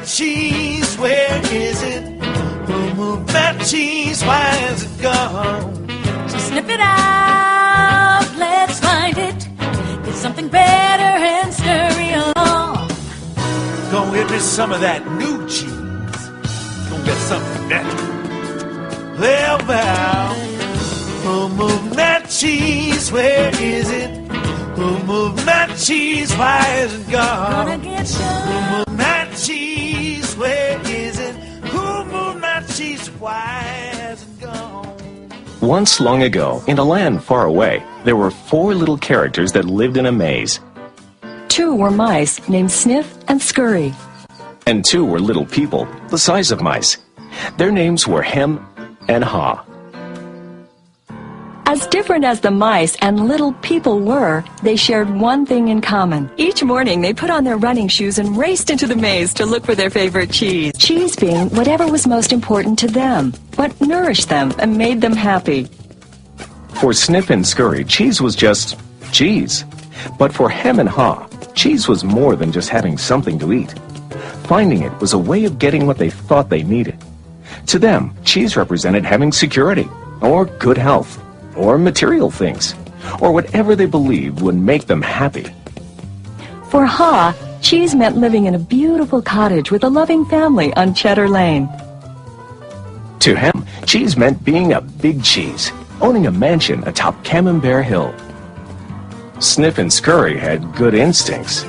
that cheese? Where is it? Who moved that cheese? Why is it gone? So sniff it out, let's find it. Get something better and scurry along. Go get me some of that new cheese. Go get something better. Well, who moved that cheese? Where is it? Who moved that cheese? Why is it gone? Gonna get some. Who moved that cheese? Where is it? Who moved that cheese? Why is it gone? Once long ago, in a land far away, there were 4 little characters that lived in a maze. 2 were mice named Sniff and Scurry. And 2 were little people, the size of mice. Their names were Hem and Haw. As different as the mice and little people were, they shared one thing in common. Each morning, they put on their running shoes and raced into the maze to look for their favorite cheese. Cheese being whatever was most important to them, what nourished them and made them happy. For Sniff and Scurry, cheese was just cheese. But for Hem and Haw, cheese was more than just having something to eat. Finding it was a way of getting what they thought they needed. To them, cheese represented having security, or good health, or material things, or whatever they believed would make them happy. For Haw, cheese meant living in a beautiful cottage with a loving family on Cheddar Lane. To Hem, cheese meant being a big cheese, owning a mansion atop Camembert Hill. Sniff and Scurry had good instincts.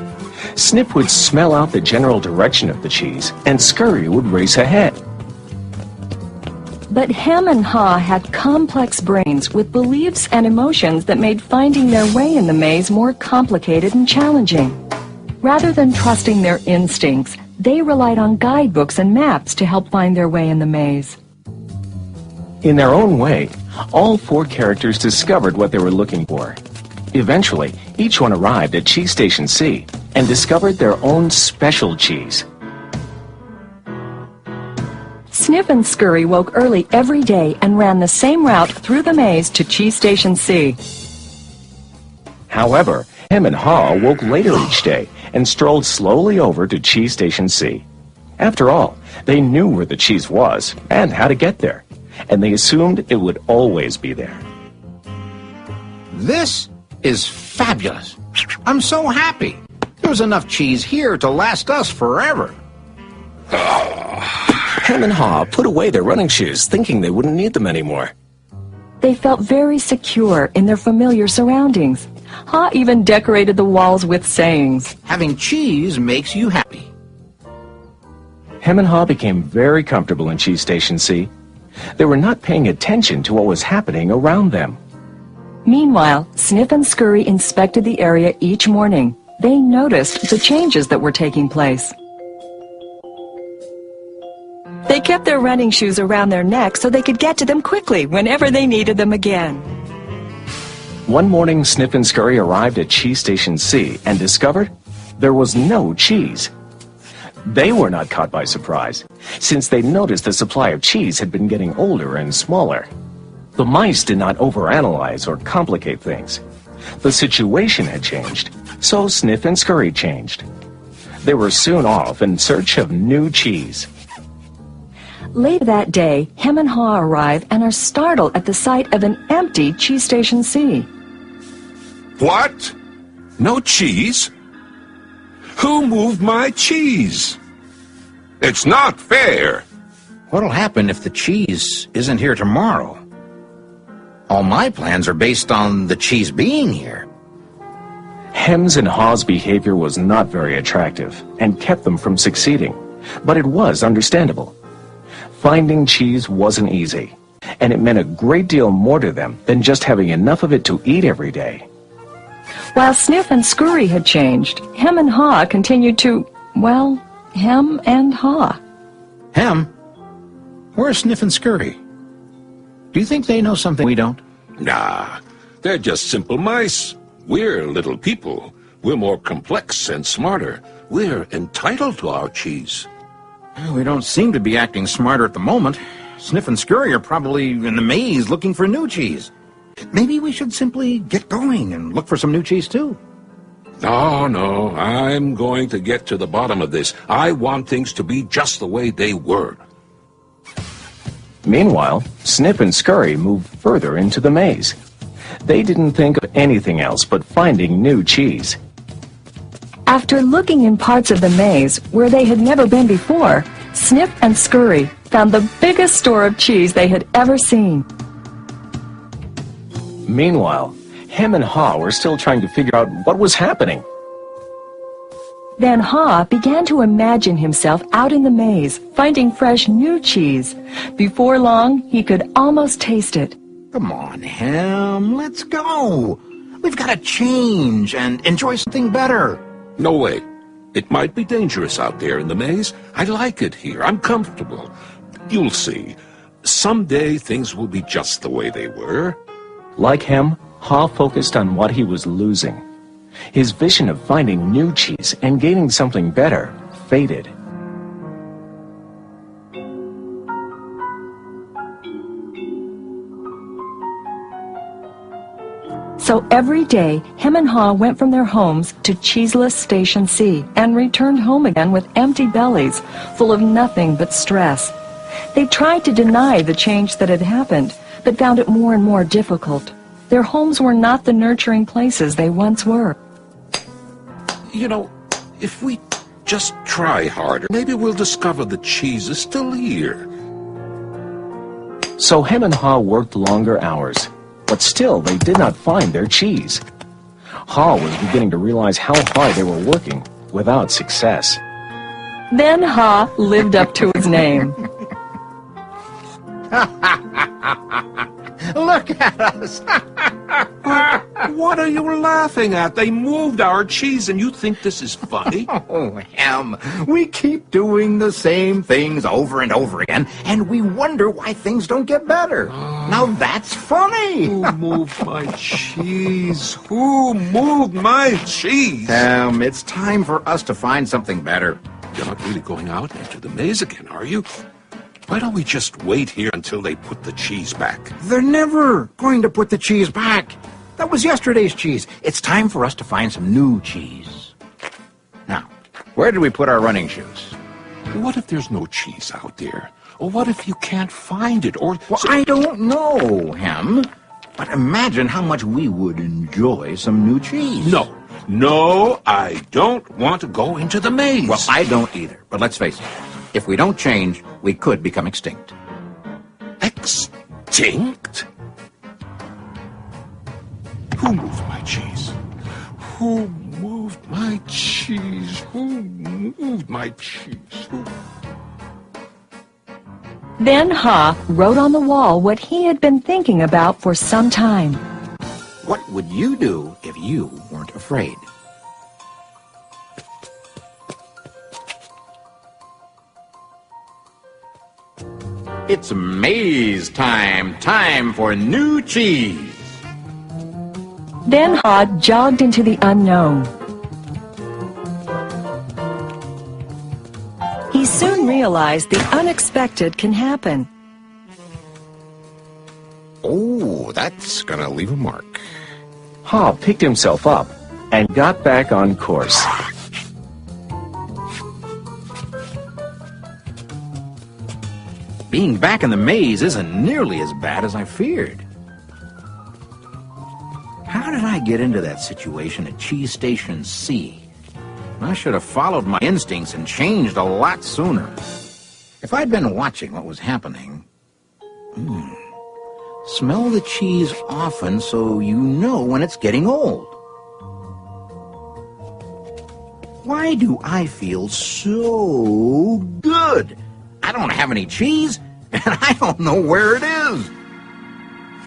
Sniff would smell out the general direction of the cheese, and Scurry would race ahead. But Hem and Haw had complex brains with beliefs and emotions that made finding their way in the maze more complicated and challenging. Rather than trusting their instincts, they relied on guidebooks and maps to help find their way in the maze. In their own way, all 4 characters discovered what they were looking for. Eventually, each one arrived at Cheese Station C and discovered their own special cheese. Sniff and Scurry woke early every day and ran the same route through the maze to Cheese Station C. However, Hem and Haw woke later each day and strolled slowly over to Cheese Station C. After all, they knew where the cheese was and how to get there, and they assumed it would always be there. This is fabulous. I'm so happy. There's enough cheese here to last us forever. Hem and Haw put away their running shoes, thinking they wouldn't need them anymore. They felt very secure in their familiar surroundings. Haw even decorated the walls with sayings. Having cheese makes you happy. Hem and Haw became very comfortable in Cheese Station C. They were not paying attention to what was happening around them. Meanwhile, Sniff and Scurry inspected the area each morning. They noticed the changes that were taking place. They kept their running shoes around their necks so they could get to them quickly whenever they needed them again. One morning, Sniff and Scurry arrived at Cheese Station C and discovered there was no cheese. They were not caught by surprise, since they noticed the supply of cheese had been getting older and smaller. The mice did not overanalyze or complicate things. The situation had changed, so Sniff and Scurry changed. They were soon off in search of new cheese. Later that day, Hem and Haw arrive and are startled at the sight of an empty Cheese Station C. What? No cheese? Who moved my cheese? It's not fair. What'll happen if the cheese isn't here tomorrow? All my plans are based on the cheese being here. Hem's and Haw's behavior was not very attractive and kept them from succeeding, but it was understandable. Finding cheese wasn't easy, and it meant a great deal more to them than just having enough of it to eat every day. While Sniff and Scurry had changed, Hem and Haw continued to, well, hem and haw. Hem? Where's Sniff and Scurry? Do you think they know something we don't? Nah, they're just simple mice. We're little people. We're more complex and smarter. We're entitled to our cheese. We don't seem to be acting smarter at the moment. Sniff and Scurry are probably in the maze looking for new cheese. Maybe we should simply get going and look for some new cheese, too. No, no, I'm going to get to the bottom of this. I want things to be just the way they were. Meanwhile, Snip and Scurry moved further into the maze. They didn't think of anything else but finding new cheese. After looking in parts of the maze where they had never been before, Snip and Scurry found the biggest store of cheese they had ever seen. Meanwhile, Hem and Haw were still trying to figure out what was happening. Then Haw began to imagine himself out in the maze, finding fresh new cheese. Before long, he could almost taste it. Come on, Hem, let's go. We've got to change and enjoy something better. No way. It might be dangerous out there in the maze. I like it here. I'm comfortable. You'll see. Someday things will be just the way they were. Like Hem, Haw focused on what he was losing. His vision of finding new cheese and gaining something better faded. So every day, Hem and Haw went from their homes to cheeseless Station C and returned home again with empty bellies, full of nothing but stress. They tried to deny the change that had happened, but found it more and more difficult. Their homes were not the nurturing places they once were. You know, if we just try harder, maybe we'll discover the cheese is still here. So Hem and Haw worked longer hours, but still they did not find their cheese. Haw was beginning to realize how hard they were working without success. Then Haw lived up to his name. Look at us. What are you laughing at? They moved our cheese and you think this is funny? Oh, Hem, we keep doing the same things over and over again, and we wonder why things don't get better. Now that's funny. Who moved my cheese? Who moved my cheese? Hem, it's time for us to find something better. You're not really going out into the maze again, are you? Why don't we just wait here until they put the cheese back? They're never going to put the cheese back. That was yesterday's cheese. It's time for us to find some new cheese. Now, where did we put our running shoes? What if there's no cheese out there? Or what if you can't find it? Or Well, I don't know, Hem. But imagine how much we would enjoy some new cheese. No, I don't want to go into the maze. Well, I don't either. But let's face it. If we don't change, we could become extinct. Extinct? Who moved my cheese? Who moved my cheese? Who moved my cheese? Who? Then Haw wrote on the wall what he had been thinking about for some time. What would you do if you weren't afraid? It's maze time. Time for new cheese. Then Haw jogged into the unknown. He soon realized the unexpected can happen. Oh, that's gonna leave a mark. Haw picked himself up and got back on course. Being back in the maze isn't nearly as bad as I feared. How did I get into that situation at Cheese Station C? I should have followed my instincts and changed a lot sooner. If I'd been watching what was happening... Smell the cheese often so you know when it's getting old. Why do I feel so good? I don't have any cheese, and I don't know where it is.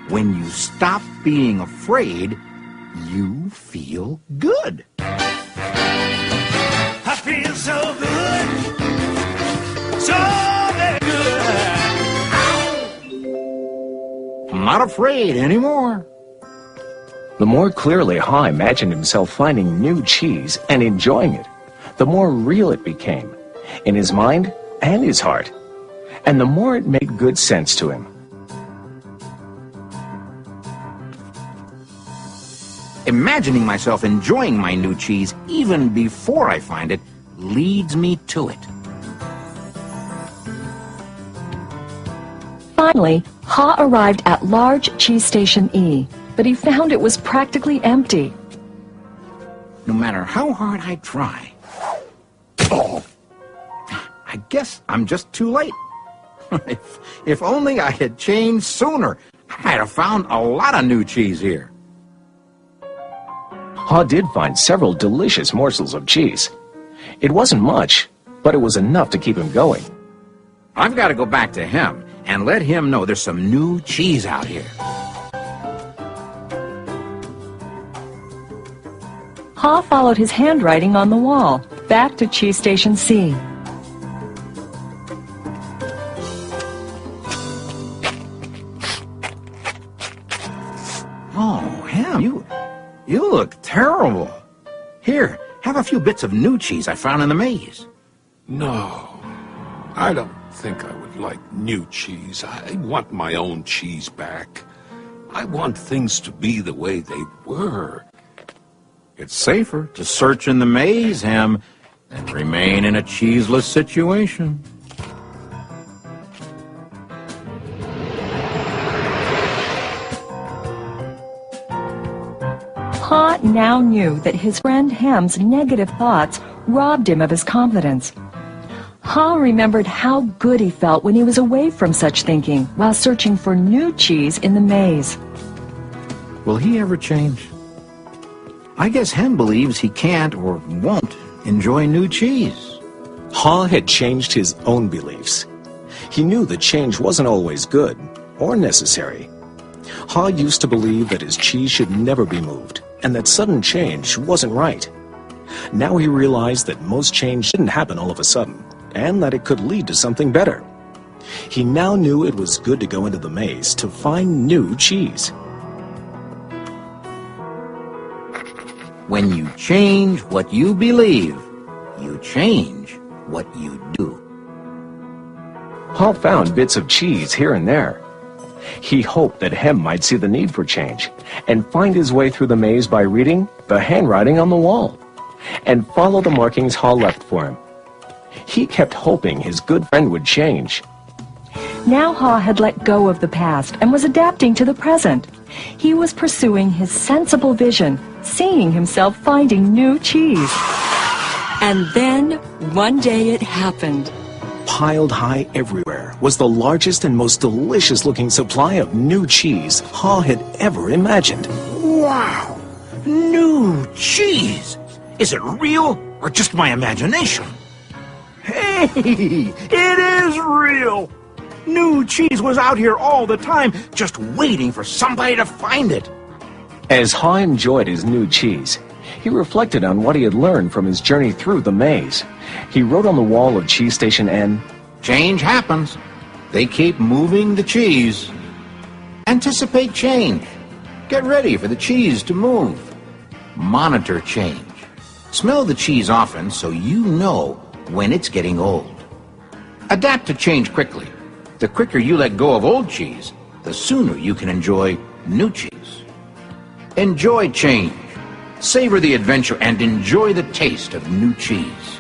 When you stop being afraid, you feel good. I feel so good, so very good. I'm not afraid anymore. The more clearly Haw imagined himself finding new cheese and enjoying it, the more real it became, in his mind and his heart, and the more it made good sense to him. imagining myself enjoying my new cheese even before I find it leads me to it. Finally, Ha arrived at large cheese station E, but he found it was practically empty. No matter how hard I try, I guess I'm just too late. If only I had changed sooner, I might have found a lot of new cheese here. Ha did find several delicious morsels of cheese. It wasn't much, but it was enough to keep him going. I've got to go back to him and let him know there's some new cheese out here. Ha followed his handwriting on the wall, back to cheese station C. Oh, Ham, you look terrible. Here, have a few bits of new cheese I found in the maze. No, I don't think I would like new cheese. I want my own cheese back. I want things to be the way they were. It's safer to search in the maze, Ham, than remain in a cheeseless situation. Ha now knew that his friend Ham's negative thoughts robbed him of his confidence. Ha remembered how good he felt when he was away from such thinking while searching for new cheese in the maze. Will he ever change? I guess Ham believes he can't or won't enjoy new cheese. Ha had changed his own beliefs. He knew that change wasn't always good or necessary. Ha used to believe that his cheese should never be moved, and that sudden change wasn't right. Now he realized that most change didn't happen all of a sudden, and that it could lead to something better. He now knew it was good to go into the maze to find new cheese. When you change what you believe, you change what you do. Ha found bits of cheese here and there. He hoped that Hem might see the need for change and find his way through the maze by reading the handwriting on the wall and follow the markings Ha left for him. He kept hoping his good friend would change. Now Ha had let go of the past and was adapting to the present. He was pursuing his sensible vision, seeing himself finding new cheese. And then, one day it happened. Piled high everywhere was the largest and most delicious-looking supply of new cheese Ha had ever imagined. Wow! New cheese! Is it real or just my imagination? Hey! It is real! New cheese was out here all the time, just waiting for somebody to find it. As Ha enjoyed his new cheese, he reflected on what he had learned from his journey through the maze. He wrote on the wall of Cheese Station N, Change happens. They keep moving the cheese. Anticipate change. Get ready for the cheese to move. Monitor change. Smell the cheese often so you know when it's getting old. Adapt to change quickly. The quicker you let go of old cheese, the sooner you can enjoy new cheese. Enjoy change. Savor the adventure and enjoy the taste of new cheese.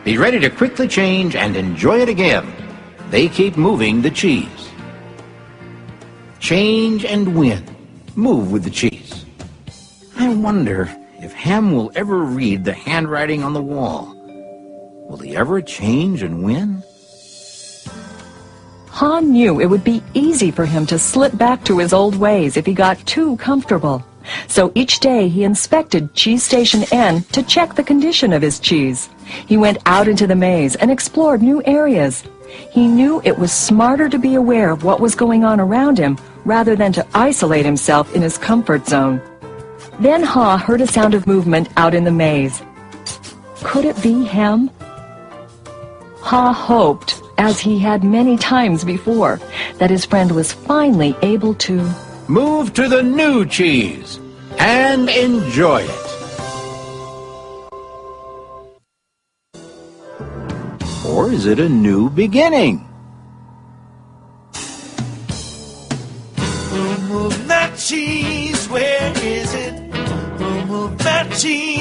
Be ready to quickly change and enjoy it again. They keep moving the cheese. Change and win. Move with the cheese. I wonder if Ham will ever read the handwriting on the wall. Will he ever change and win? Ha knew it would be easy for him to slip back to his old ways if he got too comfortable. So each day he inspected Cheese Station N to check the condition of his cheese. He went out into the maze and explored new areas. He knew it was smarter to be aware of what was going on around him rather than to isolate himself in his comfort zone. Then Ha heard a sound of movement out in the maze. Could it be Hem? Ha hoped, as he had many times before, that his friend was finally able to move to the new cheese and enjoy it. Or is it a new beginning? Move that cheese, where is it? cheese.